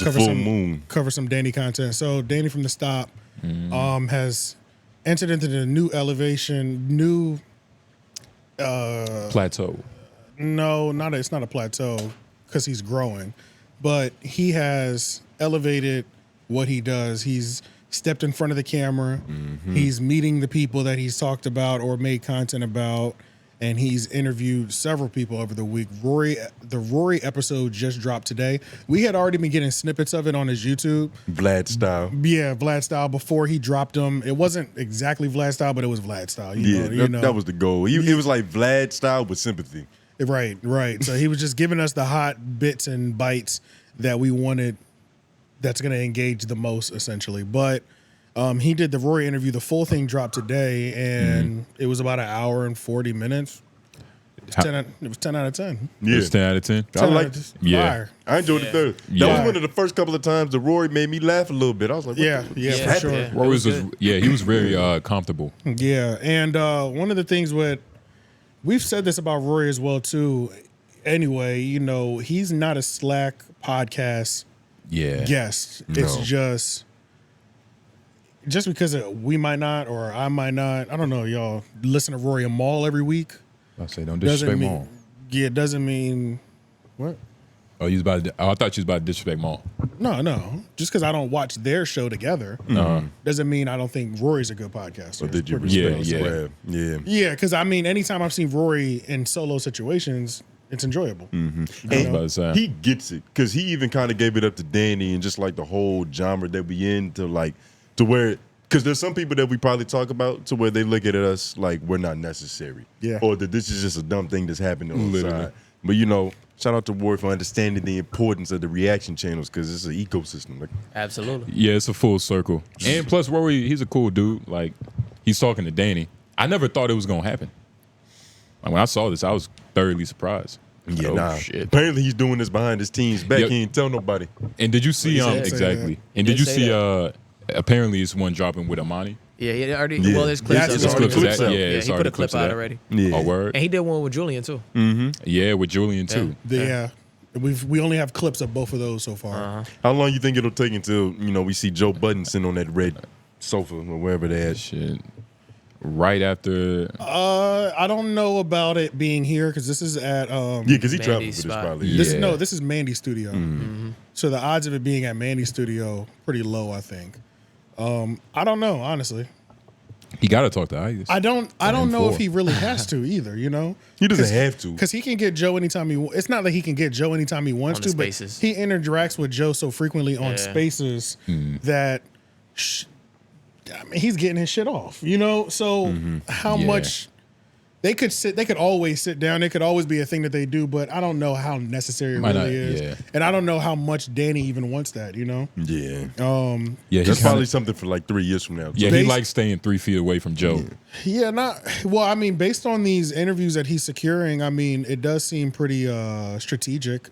It's a full moon. Cover some Danny content. So Danny from the Stop has entered into the new elevation, plateau. No, it's not a plateau because he's growing, but he has elevated what he does. He's stepped in front of the camera. He's meeting the people that he's talked about or made content about, and he's interviewed several people over the week. The Rory episode just dropped today. We had already been getting snippets of it on his YouTube. Vlad style. Yeah, Vlad style before he dropped them. It wasn't exactly Vlad style, but it was Vlad style. You know. That was the goal. It was like Vlad style with sympathy. Right. So he was just giving us the hot bits and bites that we wanted that's going to engage the most, essentially. But he did the Rory interview. The full thing dropped today, and it was about an hour and 40 minutes. It was 10 out of 10. Yeah. It was 10 out of 10? I liked this. Yeah. I enjoyed it though. That was one of the first couple of times that Rory made me laugh a little bit. I was like, for sure. Rory he was very comfortable. Yeah, and one of the things we've said this about Rory as well too. Anyway, he's not a Slack podcast guest. It's just because we might not or I might not. I don't know, y'all listen to Rory and Maul every week. I say don't disrespect Maul. Yeah, it doesn't mean what? Oh, I thought you was about to disrespect Maul. No. Just because I don't watch their show together doesn't mean I don't think Rory's a good podcaster. Or did you respect Yeah, because anytime I've seen Rory in solo situations, it's enjoyable. And he gets it because he even kind of gave it up to Danny and just like the whole genre that we in to where. Because there's some people that we probably talk about to where they look at us like we're not necessary. Yeah. Or that this is just a dumb thing that's happening on the side. But, shout out to Rory for understanding the importance of the reaction channels because it's an ecosystem. Absolutely. Yeah, it's a full circle. And plus, Rory, he's a cool dude. Like, he's talking to Danny. I never thought it was going to happen. Like, when I saw this, I was thoroughly surprised. Yeah, shit. Apparently he's doing this behind his team's back. He ain't tell nobody. And did you see exactly? And did you see apparently it's one dropping with Amani? Yeah, he already. Yeah. Well, there's clips. Yeah, he put a clip out already. Yeah. Oh, word. And he did one with Julian too. Yeah, with Julian too. Yeah. We only have clips of both of those so far. How long you think it'll take until we see Joe Budden sitting on that red sofa or wherever they at? Shit. Right after. I don't know about it being here because this is at because he traveled for this probably. This is Mandy's studio. So the odds of it being at Mandy's studio pretty low, I think. I don't know, honestly. He got to talk to Ice. I don't know if he really has to either. He doesn't have to because he can get Joe anytime he. It's not that he can get Joe anytime he wants to, but he interacts with Joe so frequently on Spaces that. He's getting his shit off, So how much they could always sit down. It could always be a thing that they do, but I don't know how necessary it really is. Yeah. And I don't know how much Danny even wants that, Yeah. That's probably something for like 3 years from now. Yeah, he likes staying 3 feet away from Joe. Yeah, based on these interviews that he's securing, it does seem pretty strategic.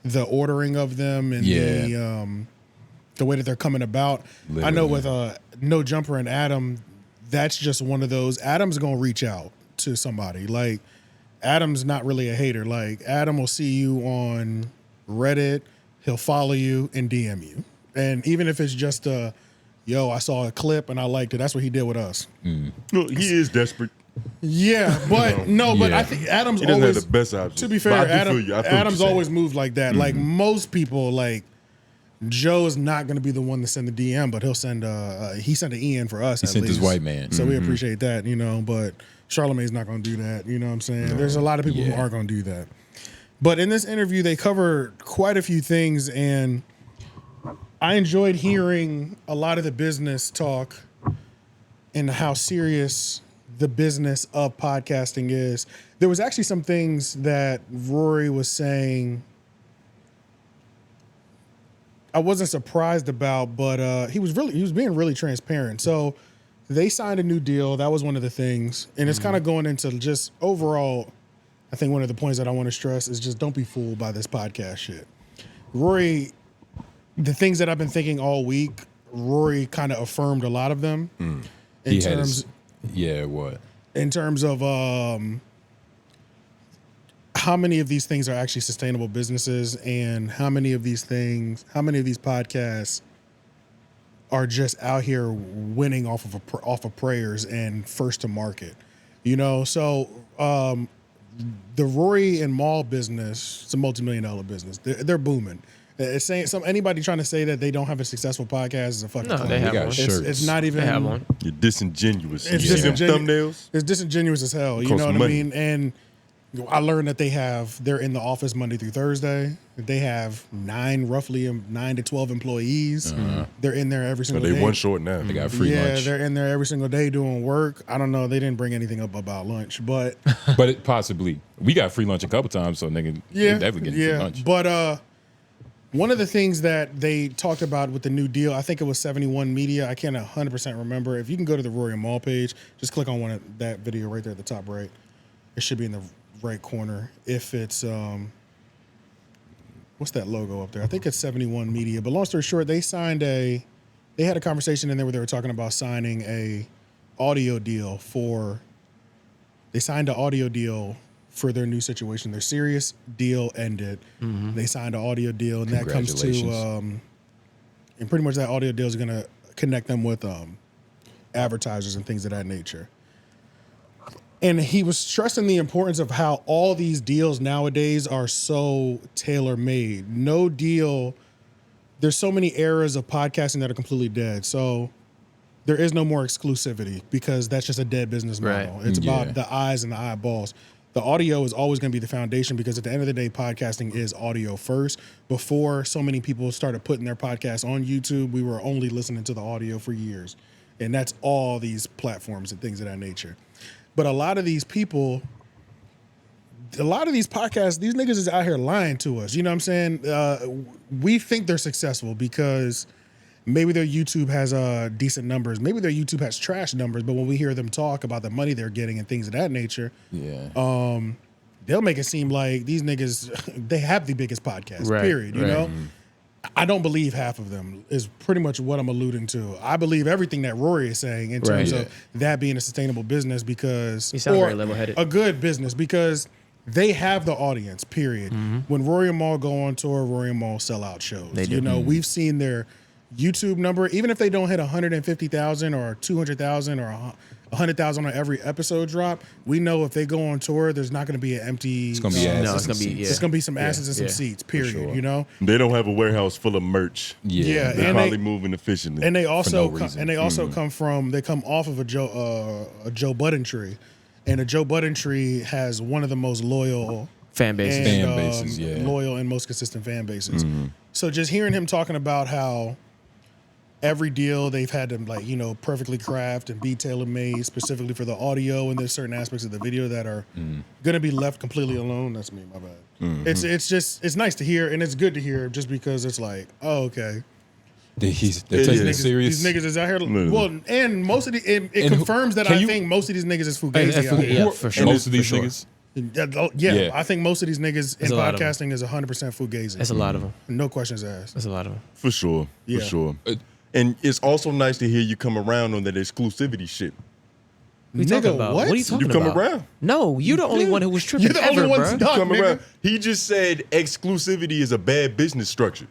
The ordering of them and the way that they're coming about. Literally. I know with No Jumper and Adam, that's just one of those. Adam's gonna reach out to somebody. Like Adam's not really a hater. Like Adam will see you on Reddit, he'll follow you and DM you. And even if it's just I saw a clip and I liked it. That's what he did with us. Well, he is desperate. Yeah, but but I think Adam's always have the best options. To be fair, Adam's always moved like that. Like most people, Joe is not going to be the one to send the DM, but he'll send he sent an EN for us. He sent his white man, so we appreciate that, But Charlamagne's not going to do that. You know what I'm saying? No. There's a lot of people who aren't going to do that. But in this interview, they cover quite a few things, and I enjoyed hearing a lot of the business talk and how serious the business of podcasting is. There was actually some things that Rory was saying I wasn't surprised about, but he was being really transparent. So they signed a new deal. That was one of the things. And it's kind of going into just overall, I think one of the points that I want to stress is just don't be fooled by this podcast shit. Rory, the things that I've been thinking all week, Rory kind of affirmed a lot of them. In terms of how many of these things are actually sustainable businesses, and how many of these podcasts are just out here winning off of prayers and first to market, you know? So the Rory and Maul business, it's a multi-million-dollar business. They're booming. It's saying anybody trying to say that they don't have a successful podcast is a fucking No, they have one. It's not even. They have one. You're disingenuous. It's You see them disingenu- thumbnails? It's disingenuous as hell. You Costs know what money. I mean? And I learned that they're in the office Monday through Thursday. They have roughly 9 to 12 employees. They're in there every But single they day. one short now. They got free Yeah, lunch. they're in there every single day doing work. I don't know. They didn't bring anything up about lunch, but But it possibly. We got free lunch a couple times, so nigga, yeah, they definitely getting free lunch. But one of the things that they talked about with the new deal, I think it was 71 Media. I can't 100% remember. If you can go to the Rory and Maul page, just click on that video right there at the top right. It should be in the right corner. If it's what's that logo up there? I think it's 71 Media. But long story short, they had a conversation in there where they were talking about signing a audio deal for their new situation. Their Sirius deal ended. They signed an audio deal, and that comes to and pretty much that audio deal is going to connect them with advertisers and things of that nature. And he was stressing the importance of how all these deals nowadays are so tailor-made. No deal, there's so many eras of podcasting that are completely dead. So there is no more exclusivity because that's just a dead business model. Right. It's about the eyes and the eyeballs. The audio is always going to be the foundation because at the end of the day, podcasting is audio first. Before so many people started putting their podcasts on YouTube, we were only listening to the audio for years. And that's all these platforms and things of that nature. But a lot of these people, a lot of these podcasts, these niggas is out here lying to us. You know what I'm saying? We think they're successful because maybe their YouTube has decent numbers. Maybe their YouTube has trash numbers. But when we hear them talk about the money they're getting and things of that nature, they'll make it seem like these niggas, they have the biggest podcast, period. You know? I don't believe half of them is pretty much what I'm alluding to. I believe everything that Rory is saying in terms of that being a sustainable business because He sounds very level-headed. a good business because they have the audience, period. When Rory and Maul go on tour, Rory and Maul sell out shows. They do. You know, we've seen their YouTube number, even if they don't hit 150,000 or 200,000 or 100,000 on every episode drop, we know if they go on tour, there's not going to be an empty. It's gonna be asses. No, it's gonna be It's going to be some asses and some seats, period. sure. You know? They don't have a warehouse full of merch. Yeah, They're and probably moving efficiently. And they also no reason. come off of a Joe Budden tree, and a Joe Budden tree has one of the most loyal Fan bases. and, Fan bases, loyal and most consistent fan bases. So just hearing him talking about how every deal they've had to perfectly craft and be tailor-made specifically for the audio, and there's certain aspects of the video that are gonna be left completely alone. That's me, my bad. It's nice to hear, and it's good to hear just because it's like, oh, okay. They're taking it serious. These niggas is out here. Literally. Well, and most of the it And confirms that can I you- think most of these niggas is fugazi. out here. Yeah, for sure. Most of these For sure. niggas. Yeah, Yeah. I think most of these niggas in a lot of them. podcasting is 100% fugazi. That's a lot of them. No questions asked. That's a lot of them. For sure. Yeah. For sure. And it's also nice to hear you come around on that exclusivity shit. What are you talking about? What are you talking You come about? around. No, you're the only one who was tripping You're the ever, only one bruh. stuck, Come nigga. around. He just said exclusivity is a bad business structure.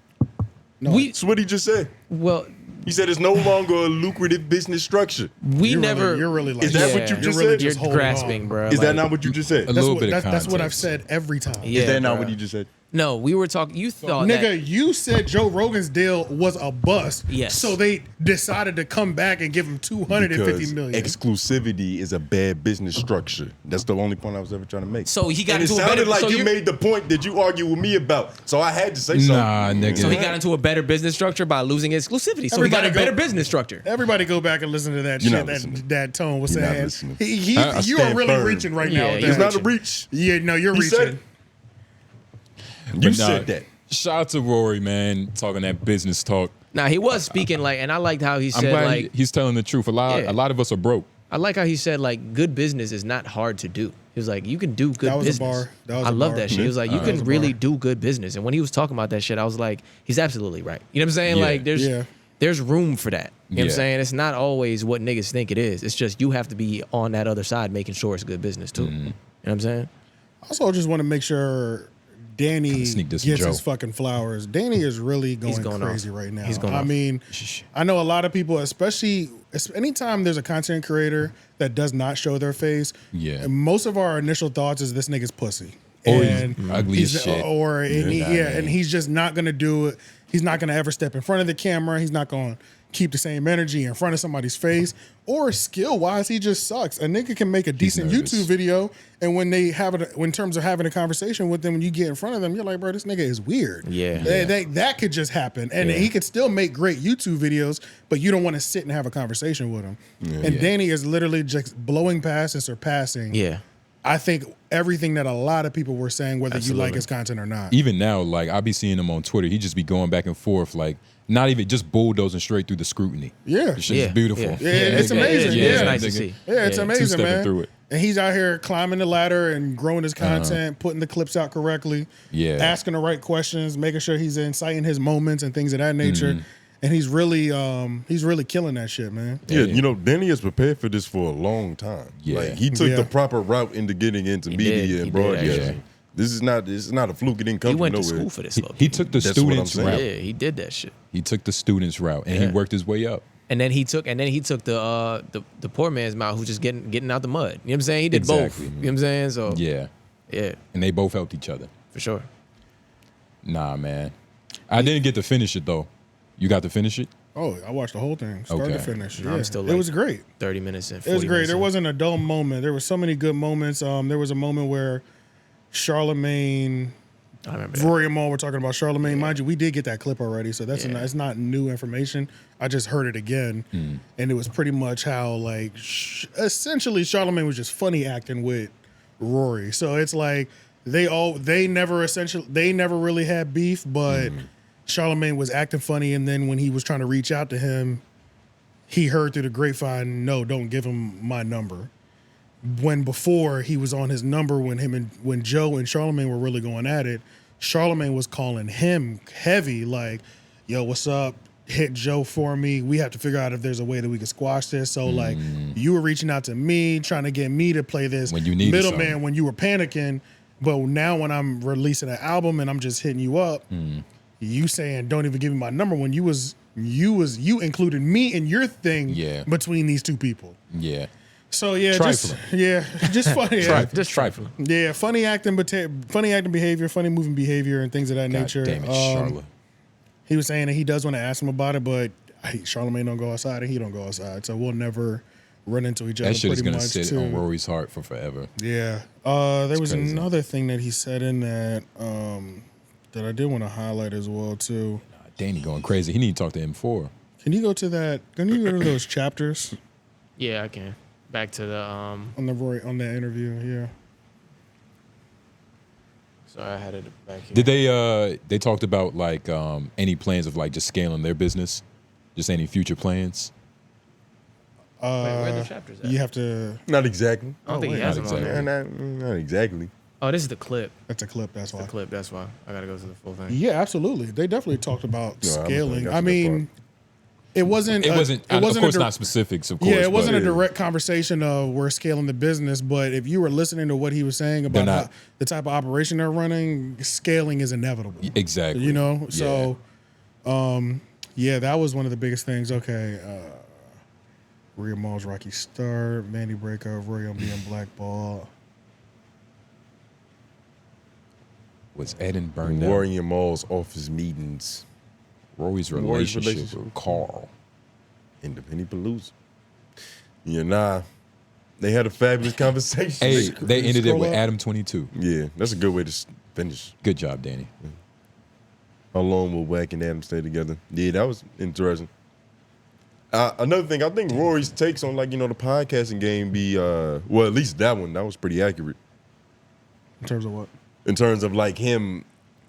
No, We That's what he just said. well, He said it's no longer a lucrative business structure. we you're never. Really, you're really like Is that Yeah. what you You're just really said? just You're holding grasping, on. bro. Is that not what you just said? A little bit of That's what I've context. said every time. Yeah, Is that not bruh. what you just said? No, we were talking. You thought Nigga, that. you said Joe Rogan's deal was a bust. Yes. So they decided to come back and give him $250 million. Exclusivity is a bad business structure. That's the only point I was ever trying to make. So he got and it into a sounded better. like so you you're- made the point that you argue with me about. So I had to say something. Nah, nigga. So he got into a better business structure by losing exclusivity. So he got a Everybody better go- business structure. Everybody go back and listen to that You're shit not listening. that Tone was You're not saying. listening. You I are stand really firm. reaching right Yeah, now. you're with It's that. not a reach. Yeah, no, you're He reaching. said You But said that. Shout out to Rory, man, talking that business talk. Now he was speaking like, and I liked how he I'm said glad like, he's telling the truth. A Yeah. lot of us are broke. I like how he said like, good business is not hard to do. He was like, you can do good That was a business. bar. That was I a love bar. that shit. He was like, you That was can a really bar. do good business. And when he was talking about that shit, I was like, he's absolutely right. You know what I'm saying? Yeah. Like, there's room for that. You know what I'm Yeah. saying? It's not always what niggas think it is. It's just you have to be on that other side making sure it's good business too. You know what I'm saying? Also, just want to make sure Danny sneak gets this from his Joe. fucking flowers. Danny is really going crazy off. right now. He's going I off. mean, I know a lot of people, especially anytime there's a content creator that does not show their face. Yeah. Most of our initial thoughts is this nigga's pussy. Or And he's ugly as shit. Or Yeah, and he's just not gonna do it. He's not gonna ever step in front of the camera. He's not gonna keep the same energy in front of somebody's face. Or skill wise, he just sucks. A nigga can make a decent nervous. YouTube video, and when they have it, in terms of having a conversation with them, when you get in front of them, you're like, bro, this nigga is weird. Yeah. That could just happen, and he could still make great YouTube videos, but you don't want to sit and have a conversation with him. And Danny is literally just blowing past and surpassing. Yeah. I think everything that a lot of people were saying, whether you Absolutely. like his content or not. Even now, like I be seeing him on Twitter, he just be going back and forth, like not even just bulldozing straight through the scrutiny. Yeah. The shit's beautiful. Yeah, it's amazing. Yeah, it's Yeah. nice to see. Yeah, it's amazing, Two-stepping man. through it. And he's out here climbing the ladder and growing his content, putting the clips out correctly, asking the right questions, making sure he's inciting his moments and things of that nature. And he's really killing that shit, man. Yeah, you know, Danny has prepared for this for a long time. Yeah. Like he took the proper route into getting into media did. and He did, broadcasting. actually. This is not a fluke. It didn't come He from went to nowhere. school for this. He took the That's what I'm students saying. route. Yeah, he did that shit. He took the students route and he worked his way up. And then he took the poor man's mouth who's just getting out the mud. You know what I'm saying? He did both. Exactly. You know what I'm saying? So Yeah. yeah, And they both helped each other. for sure. Nah, man. I didn't get to finish it though. You got to finish it? Oh, I watched the whole thing, start to Okay. finish. No, Yeah. I'm still it like- was great. 30 minutes and It 40 was great. minutes There in. wasn't a dull moment. There were so many good moments. There was a moment where Charlamagne, I remember that. Rory and Maul were talking about Charlamagne. Mind you, we did get that clip already, so that's it's not new information. I just heard it again, and it was pretty much how like essentially Charlamagne was just funny acting with Rory. So it's like they never really had beef, but Charlamagne was acting funny, and then when he was trying to reach out to him, he heard through the grapevine, no, don't give him my number. When before he was on his number when Joe and Charlamagne were really going at it, Charlamagne was calling him heavy, like, yo, what's up? Hit Joe for me. We have to figure out if there's a way that we can squash this. So like you were reaching out to me, trying to get me to play this When you needed middleman something. when you were panicking. But now when I'm releasing an album and I'm just hitting you up, you saying don't even give me my number when you included me in your thing between these two people. Yeah. So yeah, Trifling. just funny. Just trifling. Yeah, funny acting, funny acting behavior, funny moving behavior, and things of that nature. Damn it, Charlotte. He was saying that he does want to ask him about it, but Charlamagne don't go outside and he don't go outside, so we'll never run into each other. That shit is pretty gonna much sit too. on Rory's heart for forever. Yeah. There was crazy. another thing that he said in that that I did want to highlight as well too. Danny going crazy. He need to talk to M4. Can you go to that? Can you go to those chapters Yeah, I can. Back to the on that interview? Yeah. Sorry, I had it back here. Did they talked about like any plans of like just scaling their business? Just any future plans? Wait, where are the chapters at? You have to. Not exactly. I don't think he wait, has not them on there. Not exactly. Oh, this is the clip. That's a clip. That's why. The clip. That's why I gotta go to the full thing. Yeah, absolutely. They definitely talked about Yeah, I'm scaling. gonna I get to that mean, it wasn't. It wasn't. Of course, a not specifics. Of course. Yeah, it wasn't a but- direct conversation of we're scaling the business, but if you were listening to what he was saying about not. the type of operation they're running, scaling is inevitable. Exactly. You know, Yeah. so yeah, that was one of the biggest things. Okay, Rory and Maul's rocky start, Mandy breakup, Rory on being blackballed. Was Eden burned out? Rory and Maul's office meetings. Rory's Rory's relationship relationship. with Carl. Independent Palooza. Yeah, they had a fabulous conversation. Hey, they ended it scroll with up. Adam 22. Yeah, that's a good way to finish. Good job, Danny. How long will Wack and Adam stay together? Yeah, that was interesting. Another thing, I think Rory's takes on the podcasting game be well, at least that was pretty accurate In terms of what? in terms of like him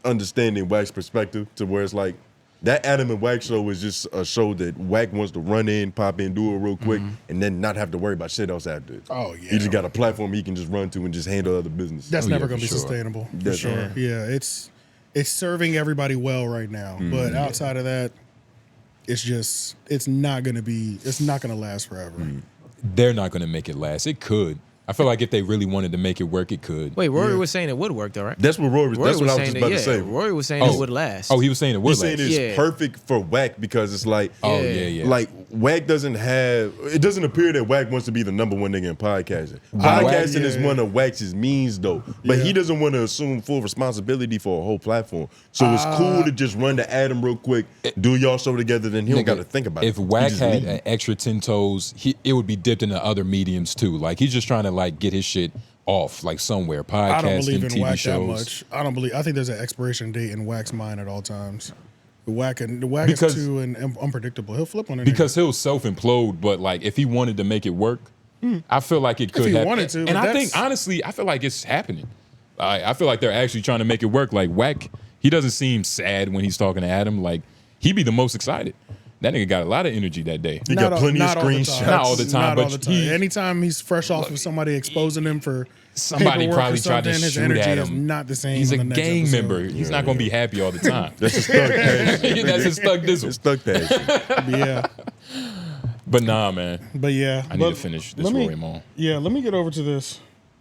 understanding Wack's perspective to where it's like that Adam and Wack show is just a show that Wack wants to run in, pop in, do it real quick, and then not have to worry about shit else after it. Oh, yeah. He just got a platform he can just run to and just handle other business. That's Oh, never yeah, going to be for sure. sustainable. For That's sure. right. Yeah, it's serving everybody well right now, but outside of that, it's not going to last forever. They're not going to make it last. It could. I feel like if they really wanted to make it work, it could. Wait, Rory was saying it would work though, right? That's what Rory was. That's what I was just about to say. Rory was saying it would last. Oh, he was saying it would He's last. saying it's perfect for Wack because it's like, yeah. like Wack doesn't have. It doesn't appear that Wack wants to be the #1 nigga in podcasting. Right. Podcasting is one of Wack's means though, but he doesn't want to assume full responsibility for a whole platform. So it's cool to just run to Adam real quick, do y'all show together, then he don't got to think about it. If Wack had an extra 10 toes, it would be dipped into other mediums too. Like he's just trying to like get his shit off like somewhere. Podcasting, I don't believe in TV Wack shows. that much. I think there's an expiration date in Wack's mind at all times. The Wack is too unpredictable. He'll flip on it because he'll self implode. But like if he wanted to make it work, I feel like it could. If he happen. wanted to, and I think honestly, I feel like it's happening. I feel like they're actually trying to make it work. Like Wack, he doesn't seem sad when he's talking to Adam. Like he be the most excited. That nigga got a lot of energy that day. He got plenty of screenshots. Not all the time, but anytime he's fresh off of somebody exposing him for somebody probably tried to his shoot energy at is him. not the same. He's a on the next gang episode. member. He's not gonna be happy all the time. That's his thug passion. That's his thug dizzle. It's thug passion. Yeah. But nah, man. But yeah. I need to finish this Rory and Maul. Yeah, let me get over to this.